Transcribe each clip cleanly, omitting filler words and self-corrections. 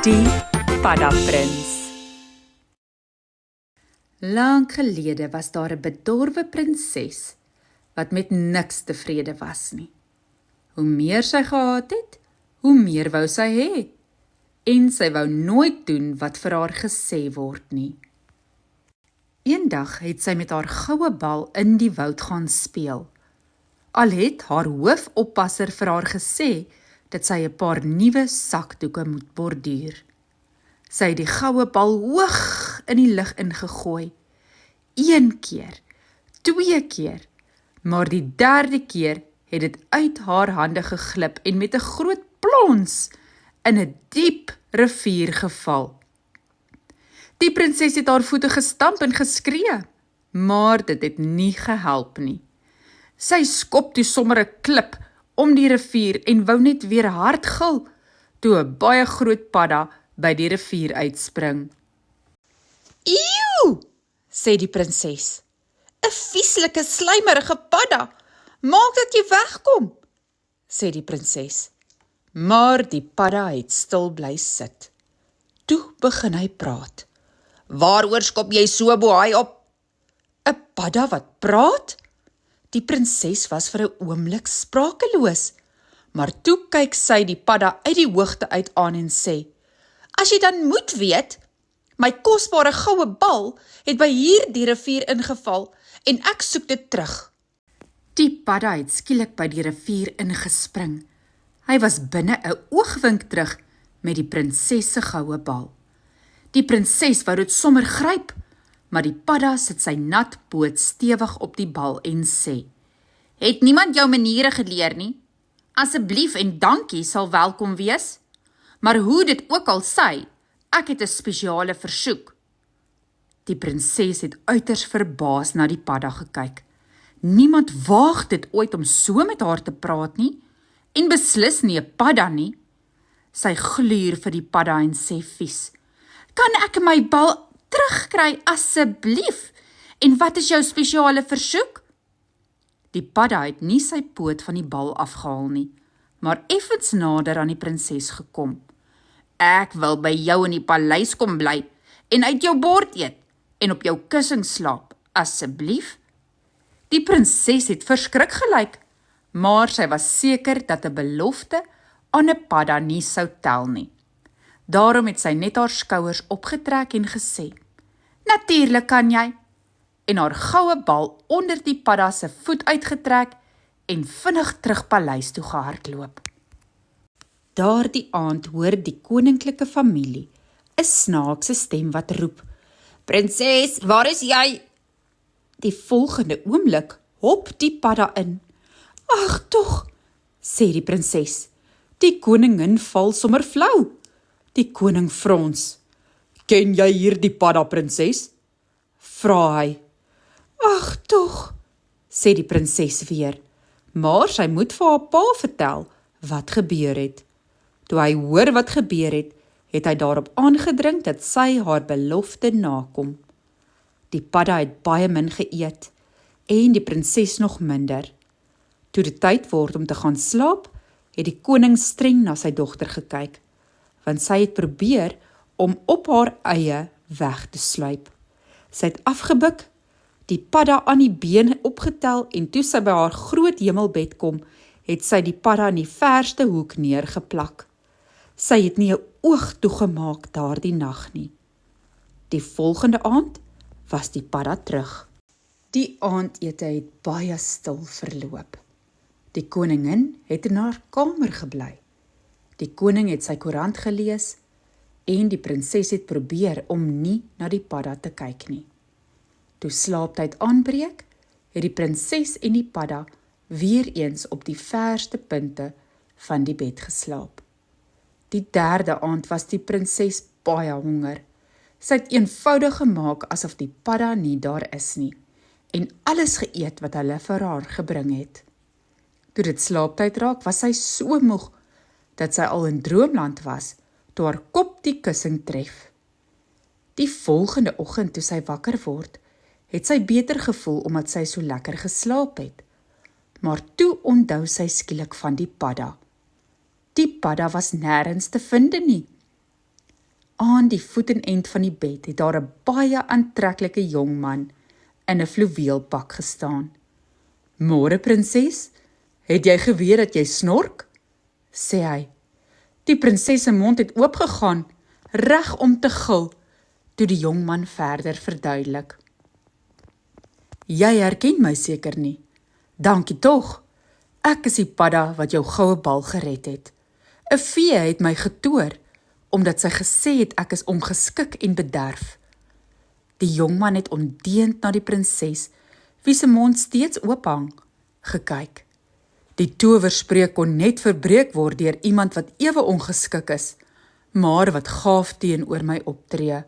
Die Paddaprins. Lang gelede was daar 'n bedorwe prinses wat met niks tevrede was nie. Hoe meer sy gehad het, hoe meer wou sy hê. En sy wou nooit doen wat vir haar gesê word nie. Eendag het sy met haar goue bal in die woud gaan speel. Al het haar hoofoppasser vir haar gesê dat sy 'n paar nuwe sakdoeke moet borduur. Sy het die goue bal hoog in die lug ingegooi. 1 keer, 2 keer, maar die 3de keer het dit uit haar hande geglip en met 'n groot plons in 'n diep rivier geval. Die prinses het haar voete gestamp en geskree, maar dit het nie gehelp nie. Sy skop toe sommer 'n klip om die rivier en wou net weer hard gil, toe 'n baie groot padda by die rivier uitspring. "Eeuw," sê die prinses, "'n vieslike slijmerige padda, maak dat jy wegkom," sê die prinses. Maar die padda het stil bly sit. Toe begin hy praat. "Waaroor skop jy so bohaai op?" "'n padda wat praat?" Die prinses was vir 'n oomblik sprakeloos, maar toe kyk sy die padda uit die hoogte uit aan en sê, "As jy dan moet weet, my kosbare goue bal het by hierdie rivier ingeval en ek soek dit terug." Die padda het skielik by die rivier ingespring. Hy was binne 'n oogwink terug met die prinses se goue bal. Die prinses wou dit sommer gryp, maar die padda sit sy nat poot stewig op die bal en sê, "Het niemand jou maniere geleer nie? Asseblief en dankie sal welkom wees. Maar hoe dit ook al sy, ek het 'n spesiale versoek." Die prinses het uiters verbaas na die padda gekyk. Niemand waag dit ooit om so met haar te praat nie, en beslis nie 'n padda nie. Sy gluur vir die padda en sê vies, "Kan ek my bal terugkry asseblief? En wat is jou spesiale versoek?" Die padda het nie sy poot van die bal afgehaal nie, maar effens nader aan die prinses gekom. "Ek wil by jou in die paleis kom bly en uit jou bord eet en op jou kussing slaap, asseblief." Die prinses het verskrik gelyk, maar sy was seker dat 'n belofte aan 'n padda nie sou tel nie. Daarom het sy net haar skouers opgetrek en gesê, "Natuurlik kan jy," en haar goue bal onder die padda se voet uitgetrek en vinnig terug paleis toe gehardloop. Daardie aand hoor die koninklike familie 'n snaakse stem wat roep, "Prinses, waar is jy?" Die volgende oomblik hop die padda in. "Ag tog," sê die prinses, "die koningin val sommer flou." Die koning frons. "Ken jy hierdie padda, prinses?" vra hy. "Ag tog," sê die prinses weer, maar sy moet vir haar pa vertel wat gebeur het. Toe hy hoor wat gebeur het, het hy daarop aangedring dat sy haar belofte nakom. Die padda het baie min geëet en die prinses nog minder. Toe dit tyd word om te gaan slaap, het die koning streng na sy dogter gekyk, want sy het probeer om op haar eie weg te sluip. Sy het afgebuk, die padda aan die been opgetel en toe sy by haar groot hemelbed kom, het sy die padda in die verste hoek neergeplak. Sy het nie 'n oog toegemaak daardie nag nie. Die volgende aand was die padda terug. Die aandete het baie stil verloop. Die koningin het in haar kamer gebly. Die koning het sy koerant gelees en die prinses het probeer om nie na die padda te kyk nie. Toe slaaptyd aanbreek, het die prinses en die padda weer eens op die verste punte van die bed geslaap. Die 3de aand was die prinses baie honger. Sy het eenvoudig gemaak asof die padda nie daar is nie en alles geëet wat hulle vir haar gebring het. Toe dit slaaptyd raak, was sy so moeg dat sy al in droomland was toe haar kop die kussing tref. Die volgende oggend toe sy wakker word, het sy beter gevoel omdat sy so lekker geslaap het. Maar toe onthou sy skielik van die padda. Die padda was nêrens te vind nie. Aan die voetenend van die bed het daar 'n baie aantreklike jong man in 'n fluweelpak gestaan. "Môre, prinses, het jy geweet dat jy snork?" sê hy. Die prinses se mond het oopgegaan, reg om te gil, toe die jong man verder verduidelik. "Jy herken my seker nie. Dankie tog. Ek is die padda wat jou goue bal gered het. 'n Vee het my getoor, omdat sy gesê het ek is ongeskik en bederf." Die jongman het ondeend na die prinses, wie se mond steeds oophang, gekyk. Die towerspreuk kon net verbreek word deur iemand wat ewe ongeskik is, maar wat gaaf teenoor my optree.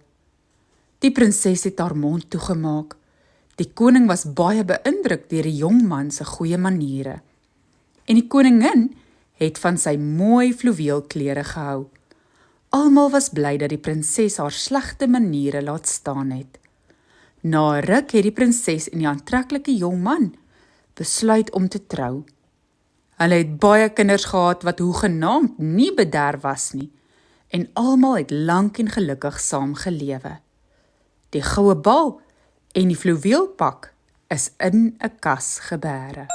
Die prinses het haar mond toegemaak. Die koning was baie beïndruk deur die jongman se goeie maniere. En die koningin het van sy mooi fluweelklere gehou. Almal was bly dat die prinses haar slegte maniere laat staan het. Na 'n ruk het die prinses en die aantreklike jong man besluit om te trou. Hulle het baie kinders gehad wat hoegenaamd nie bederf was nie, en almal het lank en gelukkig saam gelewe. Die goue bal en die fluweelpak is in 'n kas gebêre.